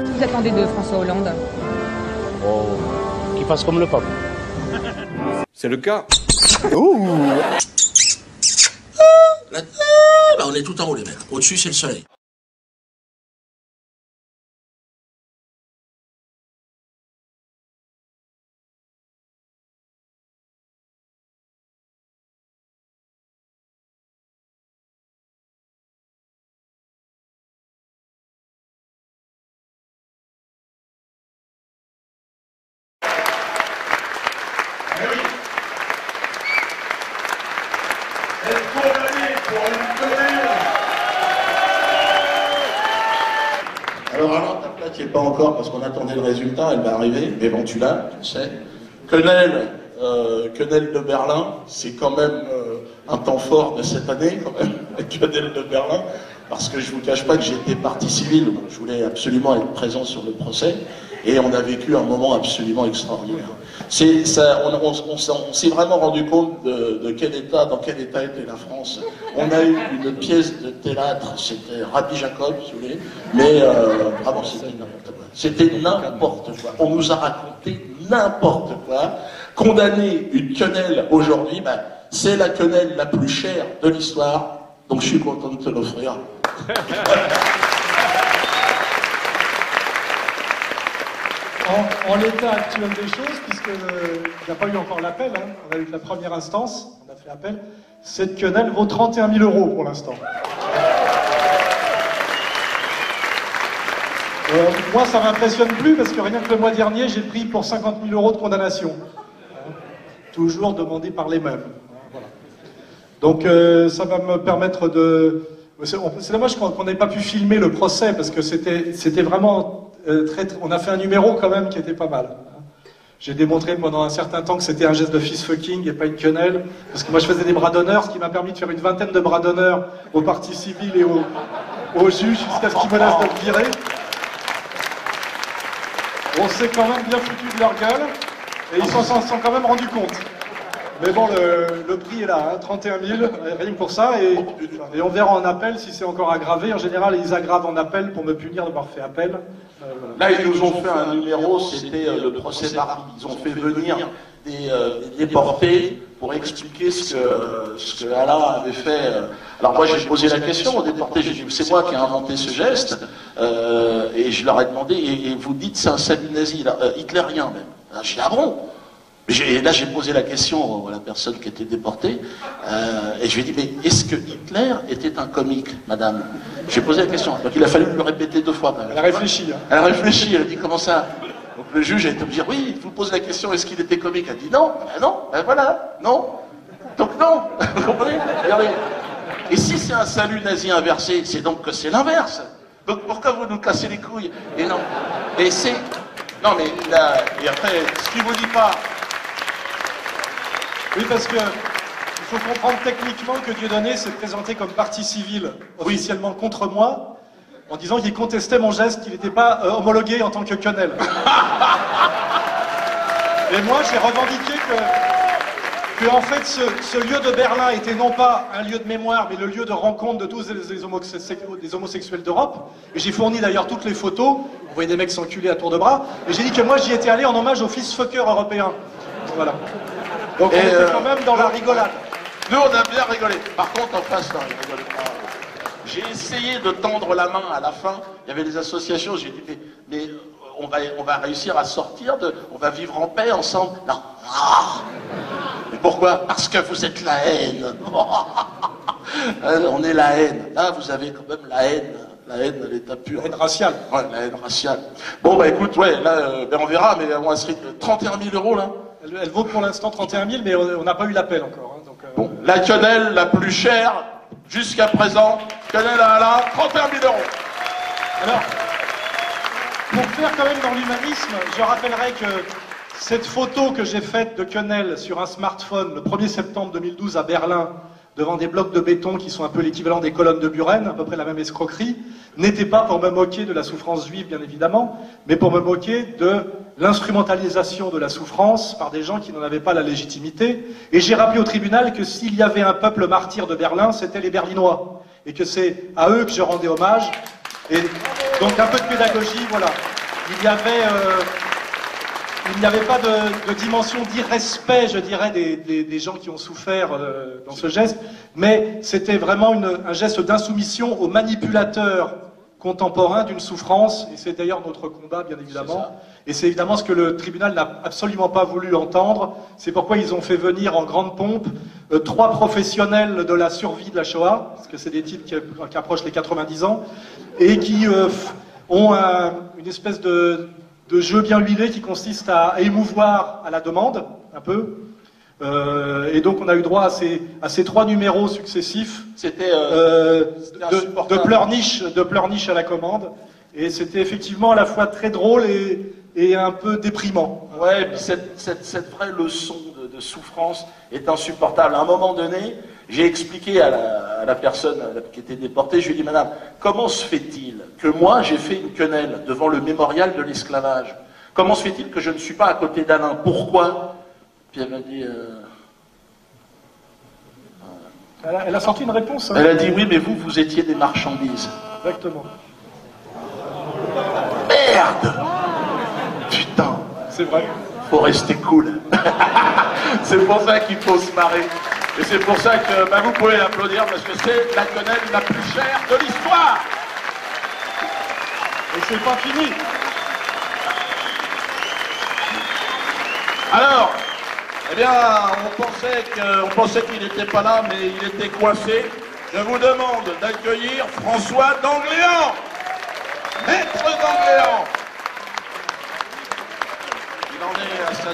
Vous attendez de François Hollande? Oh, qu'il fasse comme le pape. C'est le cas. Là, on est tout en haut les mecs. Au-dessus c'est le soleil. Alors alors ta plaque n'y est pas encore parce qu'on attendait le résultat, elle va arriver, mais bon tu l'as, tu le sais. Quenelle de Berlin, c'est quand même un temps fort de cette année quand même, Quenelle de Berlin, parce que je vous cache pas que j'étais partie civile, je voulais absolument être présent sur le procès, et on a vécu un moment absolument extraordinaire. On s'est vraiment rendu compte dans quel état était la France. On a eu une pièce de théâtre, c'était Rabbi Jacob, si vous voulez, mais vraiment c'était n'importe quoi. C'était n'importe quoi. On nous a raconté n'importe quoi. Condamner une quenelle aujourd'hui, ben, c'est la quenelle la plus chère de l'histoire, donc je suis content de te l'offrir. En l'état actuel des choses, puisqu'il n'y a pas eu encore l'appel, hein, on a eu la première instance, on a fait appel, cette quenelle vaut 31 000 € pour l'instant. Moi, ça m'impressionne plus, parce que rien que le mois dernier, j'ai pris pour 50 000 € de condamnation. Toujours demandé par les mêmes. Voilà. Donc, ça va me permettre de... C'est dommage qu'on n'ait pas pu filmer le procès, parce que c'était vraiment... on a fait un numéro quand même qui était pas mal. J'ai démontré pendant un certain temps que c'était un geste de fist fucking et pas une quenelle, parce que moi je faisais des bras d'honneur, ce qui m'a permis de faire une vingtaine de bras d'honneur aux parties civiles et aux juges jusqu'à ce qu'ils menacent de me virer. On s'est quand même bien foutu de leur gueule et ils s'en sont quand même rendus compte. Mais bon, le prix est là, hein, 31 000, rien que pour ça, et on verra en appel si c'est encore aggravé. En général, ils aggravent en appel pour me punir d'avoir fait appel. Là, ils nous ont fait un numéro, c'était le procès d'Arles. Ils ont fait venir des déportés pour expliquer ce que Allah avait fait. Alors moi, j'ai posé la question aux déportés, j'ai dit, c'est moi qui ai inventé ce geste, et je leur ai demandé, et vous dites c'est un salut nazi, là, hitlérien même. J'ai dit, ah bon? Là, j'ai posé la question à la personne qui était déportée, et je lui ai dit, mais est-ce que Hitler était un comique, madame? J'ai posé la question, donc il a fallu lui répéter 2 fois. Elle a réfléchi. Hein. Elle a réfléchi, elle a dit, comment ça? Donc le juge a été obligé de dire, oui, il vous pose la question, est-ce qu'il était comique? Elle a dit, non, ben non, ben voilà, non. Donc non, vous comprenez? Regardez. Et si c'est un salut nazi inversé, c'est donc que c'est l'inverse. Donc pourquoi vous nous cassez les couilles? Et non. Et c'est... Non mais là, et après, ce qu'il vous dit pas... Oui, parce que il faut comprendre techniquement que Dieudonné s'est présenté comme partie civile officiellement contre moi, en disant qu'il contestait mon geste, qu'il n'était pas homologué en tant que quenelle. Et moi, j'ai revendiqué que en fait, ce lieu de Berlin était non pas un lieu de mémoire, mais le lieu de rencontre de tous les homosexuels d'Europe. Et j'ai fourni d'ailleurs toutes les photos. Vous voyez des mecs s'enculer à tour de bras. Et j'ai dit que moi, j'y étais allé en hommage aux fils fuckers européens. Voilà. Donc on était quand même dans la rigolade. Nous, on a bien rigolé. Par contre, en face, non, ils rigolent pas. J'ai essayé de tendre la main à la fin. Il y avait des associations. J'ai dit, mais on va réussir à sortir on va vivre en paix ensemble. Non. Mais pourquoi? Parce que vous êtes la haine. On est la haine. Là, vous avez quand même la haine. La haine de l'état pur. La haine raciale. Ouais, la haine raciale. Bon, bah écoute, ouais, là, on verra, mais on va se 31 000 € là. Elle vaut pour l'instant 31 000, mais on n'a pas eu l'appel encore. Hein, donc, Bon, la quenelle la plus chère jusqu'à présent, quenelle à Alain, 31 000 €. Alors, pour faire quand même dans l'humanisme, je rappellerai que cette photo que j'ai faite de quenelle sur un smartphone le 1er septembre 2012 à Berlin, devant des blocs de béton qui sont un peu l'équivalent des colonnes de Buren, à peu près la même escroquerie, n'était pas pour me moquer de la souffrance juive, bien évidemment, mais pour me moquer de l'instrumentalisation de la souffrance par des gens qui n'en avaient pas la légitimité. Et j'ai rappelé au tribunal que s'il y avait un peuple martyr de Berlin, c'était les Berlinois. Et que c'est à eux que je rendais hommage. Et Donc un peu de pédagogie, voilà. Il n'y avait pas de dimension d'irrespect, je dirais, des gens qui ont souffert dans ce geste, mais c'était vraiment un geste d'insoumission aux manipulateurs contemporains d'une souffrance, et c'est d'ailleurs notre combat, bien évidemment. Et c'est évidemment ce que le tribunal n'a absolument pas voulu entendre. C'est pourquoi ils ont fait venir en grande pompe 3 professionnels de la survie de la Shoah, parce que c'est des types qui approchent les 90 ans, et qui ont une espèce de jeu bien huilé qui consiste à émouvoir à la demande, un peu. Et donc on a eu droit à ces 3 numéros successifs de pleurniche à la commande. Et c'était effectivement à la fois très drôle et un peu déprimant. Ouais, et puis cette vraie leçon de souffrance est insupportable. À un moment donné, j'ai expliqué à la personne qui était déportée, je lui ai dit, madame, comment se fait-il que moi j'ai fait une quenelle devant le mémorial de l'esclavage? Comment se fait-il que je ne suis pas à côté d'Alain? Pourquoi? Puis elle m'a dit... Elle a sorti une réponse. Hein. Elle a dit, oui, mais vous étiez des marchandises. Exactement. Merde! Putain! C'est vrai. Faut rester cool. C'est pour ça qu'il faut se marrer. Et c'est pour ça que vous pouvez l'applaudir parce que c'est la quenelle la plus chère de l'histoire. Et c'est pas fini. Alors, eh bien, on pensait qu'il n'était pas là, mais il était coincé. Je vous demande d'accueillir François d'Angléan. Maître d'Angléan. Il en est à sa